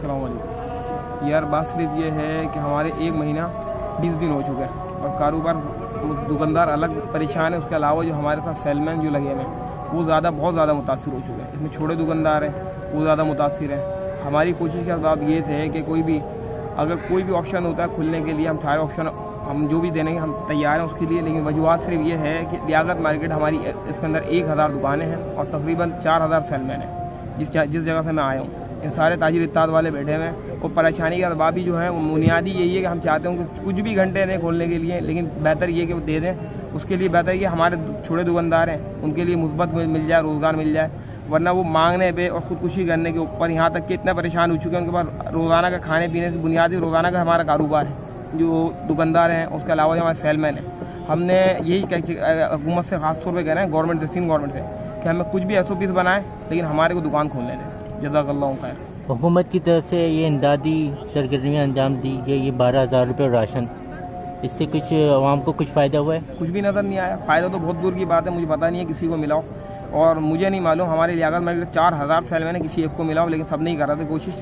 अस्सलाम वालेकुम। यार बात सिर्फ ये है कि हमारे 1 महीना 20 दिन हो चुके हैं और कारोबार दुकानदार अलग परेशान है। उसके अलावा जो हमारे साथ सेलमैन जो लगे हुए हैं वो बहुत ज़्यादा मुतासिर हो चुके हैं। इसमें छोटे दुकानदार हैं वो ज़्यादा मुतासिर हैं। हमारी कोशिश का जवाब ये थे कि अगर कोई भी ऑप्शन होता है खुलने के लिए हम सारे ऑप्शन हम जो भी देने के हम तैयार हैं उसके लिए। लेकिन वजूहत सिर्फ ये है कि लियाकत मार्केट हमारी इसके अंदर 1000 दुकानें हैं और तकरीबन 4000 सेलमैन हैं। जिस जगह से मैं आया हूँ इन सारे ताजिर इत्ताद वाले बैठे हुए हैं और परेशानी का जवाब भी जो है वो बुनियादी यही है कि हम चाहते हैं कि कुछ भी घंटे दें खोलने के लिए, लेकिन बेहतर ये कि वो दे दें। उसके लिए बेहतर ये हमारे छोटे दुकानदार हैं उनके लिए मुस्बत मिल जाए, रोज़गार मिल जाए, वरना वो मांगने पे और ख़ुदकुशी करने के ऊपर यहाँ तक कि इतना परेशान हो चुके हैं। उनके पास रोज़ाना का खाने पीने से बुनियादी रोज़ाना का हमारा कारोबार है जो दुकानदार हैं। उसके अलावा जो हमारे सेलमैन हैं, हमने यही हुकूमत से ख़ास तौर पर कह रहे हैं, गवर्नमेंट से, सिंध गवर्नमेंट से, कि हमें कुछ भी SOPs बनाएं लेकिन हमारे को दुकान खोलने दें। जज़ाकल्लाहु खैर। हुकूमत की तरफ से ये इमदादी सरगर्मियाँ अंजाम दी गई, ये 12,000 रुपये राशन, इससे कुछ आवाम को कुछ फ़ायदा हुआ है? कुछ भी नज़र नहीं आया। फ़ायदा तो बहुत दूर की बात है, मुझे पता नहीं है किसी को मिला हो और मुझे नहीं मालूम। हमारे लियाकत में 4000 सेलमैन है, किसी एक को मिला हो, लेकिन सब नहीं कर रहे थे कोशिश।